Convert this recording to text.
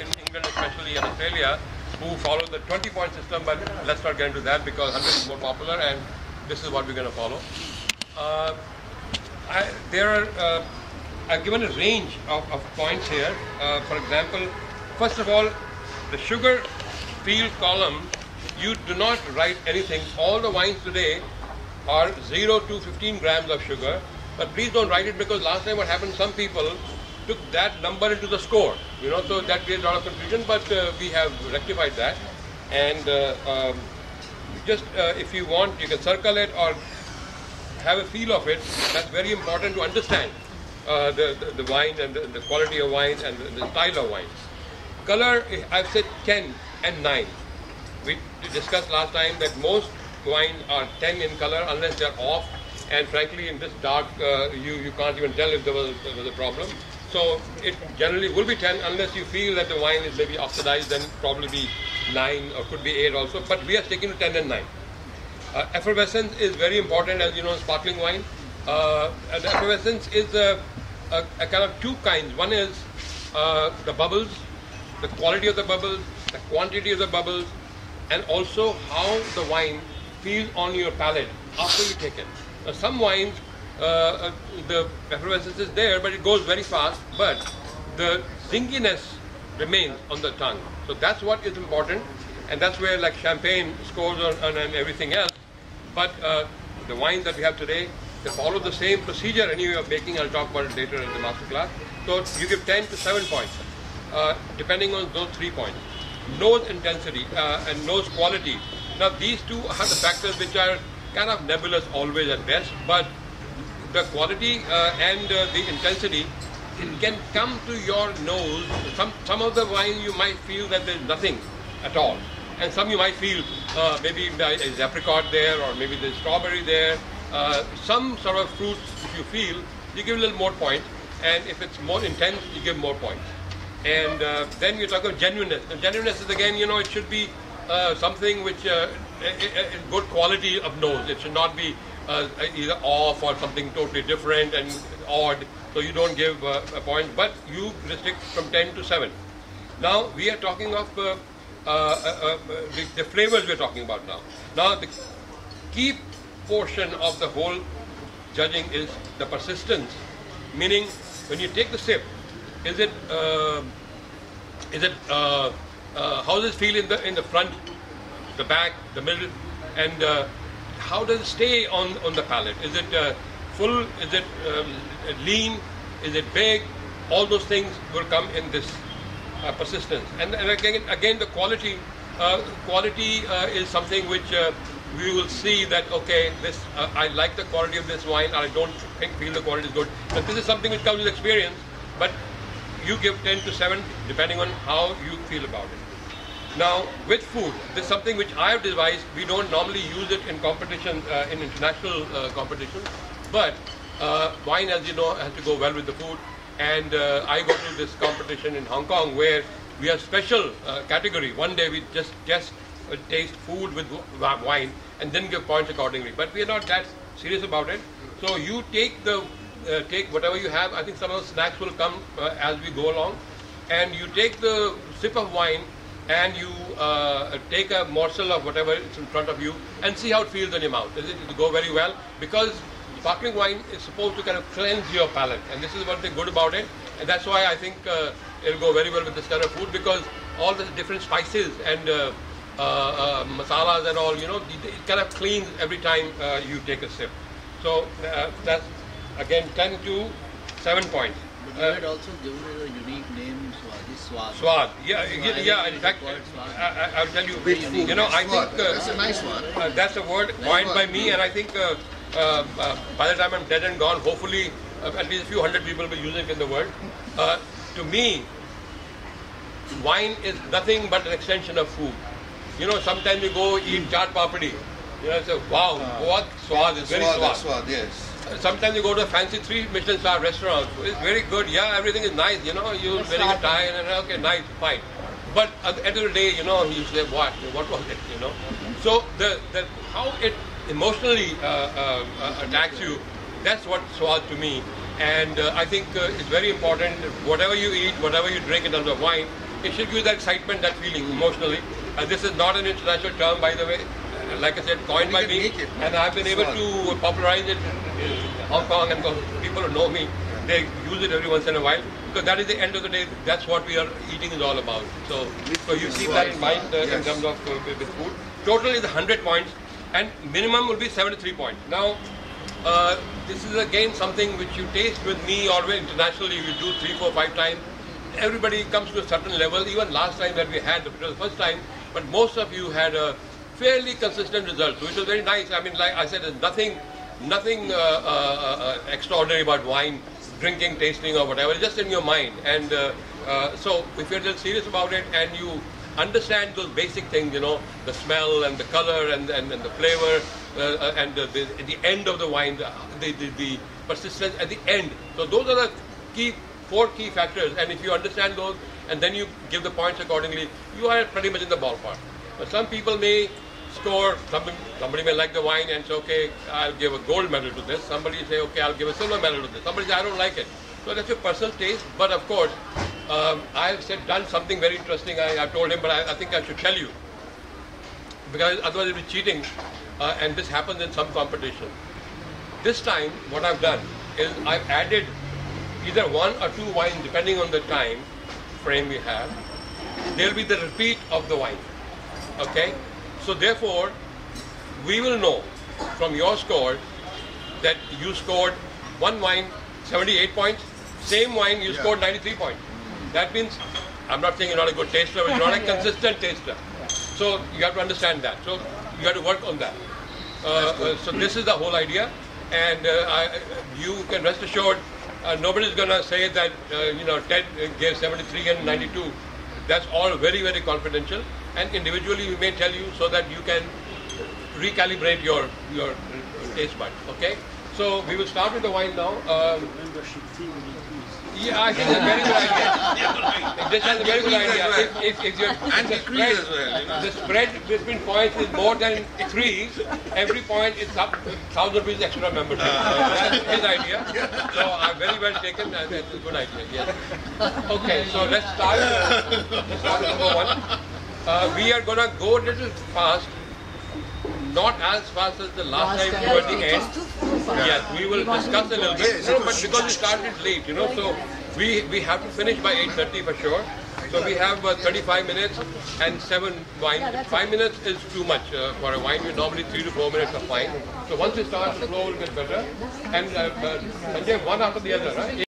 in England, especially in Australia, who follow the 20-point system, but let's not get into that because 100 is more popular, and this is what we're going to follow. I've given a range of points here. For example, first of all, the sugar field column, you do not write anything. All the wines today are 0 to 15 grams of sugar, but please don't write it because last time what happened, some people took that number into the score, so that creates a lot of confusion, but we have rectified that. And if you want, you can circle it or have a feel of it. That's very important to understand the wine and the quality of wines and the style of wines. Color, I've said 10 and 9. We discussed last time that most wines are 10 in color unless they're off, and frankly in this dark you can't even tell if there was a problem. So it generally will be 10 unless you feel that the wine is maybe oxidized, then probably be 9 or could be 8 also, but we are sticking to 10 and 9. Effervescence is very important, as you know, in sparkling wine. And effervescence is a kind of two kinds. One is the bubbles, the quality of the bubbles, the quantity of the bubbles, and also how the wine feels on your palate after you take it. Some wines, the effervescence is there, but it goes very fast, but the zinginess remains on the tongue. So that's what is important, and that's where like champagne scores on and everything else. But the wines that we have today, they follow the same procedure anyway of making. I'll talk about it later in the master class. So you give 10 to 7 points, depending on those 3 points. Nose intensity and nose quality. Now these two are the factors which are kind of nebulous always at best, but the quality and the intensity, it can come to your nose. Some of the wine you might feel that there's nothing at all, and some you might feel maybe there's apricot there, or maybe there's strawberry there. Some sort of fruits if you feel, you give a little more points, and if it's more intense, you give more points. And then you talk about genuineness. And genuineness is again, it should be something which good quality of nose. It should not be either off or something totally different and odd. So you don't give a point, but you restrict from 10 to 7. Now we are talking of the flavors we're talking about now. Now the key portion of the whole judging is the persistence, meaning when you take the sip, how does it feel in the front, the back, the middle, and how does it stay on the palate? Is it full? Is it lean? Is it big? All those things will come in this persistence. And again, the quality is something which we will see that, okay, this I like the quality of this wine, I don't feel the quality is good. But this is something which comes with experience, but you give 10 to 7 depending on how you feel about it. Now with food, this is something which I have devised. We don't normally use it in competition, in international competition, but wine, as you know, has to go well with the food. And I go to this competition in Hong Kong where we have special category. One day we just taste food with wine and then give points accordingly. But we are not that serious about it. So you take whatever you have. I think some of the snacks will come as we go along. And you take the sip of wine and you take a morsel of whatever is in front of you and see how it feels in your mouth. Does it go very well? Because sparkling wine is supposed to kind of cleanse your palate, and this is one thing good about it, and that's why I think it'll go very well with this kind of food, because all the different spices and masalas and all, it kind of cleans every time you take a sip. So that's again 10 to 7 points. But you had also given it a unique name, Swad. Swad, yeah. In fact, I'll tell you. I think that's a nice one. That's a word coined by me, and I think by the time I'm dead and gone, hopefully at least a few hundred people will be using it in the world. To me, wine is nothing but an extension of food. Sometimes you go eat chaat papdi. Say, wow, what swad is very swad. Swad, yes. Sometimes you go to a fancy 3 Michelin star restaurant. It's very good. Yeah, everything is nice. You're wearing a tie and okay, nice, fine. But at the end of the day, you say, what was it? So the how it emotionally attacks you, that's what swad to me. And I think it's very important, whatever you eat, whatever you drink in terms of wine, it should give you that excitement, that feeling emotionally. This is not an international term, by the way. Like I said, coined by me, and I've been able to popularize it in Hong Kong, and people who know me, they use it every once in a while, because that is the end of the day, that's what we are eating is all about. So you keep that in mind in terms of with food. Total is 100 points, and minimum will be 73 points. Now, this is again something which you taste with me or internationally, you do 3, 4, 5 times. Everybody comes to a certain level. Even last time that we had, it was the first time, but most of you had a fairly consistent result, which was very nice. I mean, like I said, there's nothing extraordinary about wine, drinking, tasting or whatever. It's just in your mind. And so if you're just serious about it and you understand those basic things, you know, the smell and the color and the flavor and the end of the wine, the persistence at the end. So those are the 4 key factors. And if you understand those and then you give the points accordingly, you are pretty much in the ballpark. But some people may score, somebody may like the wine and say, okay, I'll give a gold medal to this. Somebody say, okay, I'll give a silver medal to this. Somebody say, I don't like it. So that's your personal taste. But of course, I've done something very interesting. I've told him, but I think I should tell you, because otherwise it'll be cheating. And this happens in some competition. This time, what I've done is I've added either 1 or 2 wines, depending on the time frame we have. There'll be the repeat of the wine. Okay? So therefore, we will know from your score that you scored one wine 78 points, same wine you scored 93 points. That means, I'm not saying you're not a good taster, but you're not a consistent taster. So you have to understand that. So you have to work on that. So this is the whole idea, and you can rest assured, nobody's going to say that Ted gave 73 and 92. That's all very, very confidential, and individually we may tell you so that you can recalibrate your taste buds. Okay, so we will start with the wine now. Yeah, I think it's a very good idea. This is a very good idea. If you're, and the spread as well. The spread between points is more than 3. Every point is up 1,000 rupees extra membership. That's his idea. So I'm very well taken. That's a good idea. Yes. Okay, so let's start. Let's start with number 1. We are gonna go a little fast. Not as fast as the last time toward the end. Yes, we will discuss a little bit. No, but because we started late, so we have to finish by 8:30 for sure. So we have 35 minutes and 7 wines. 5 minutes is too much for a wine. We normally 3 to 4 minutes of wine. So once we start, the flow will get better. And one after the other, right?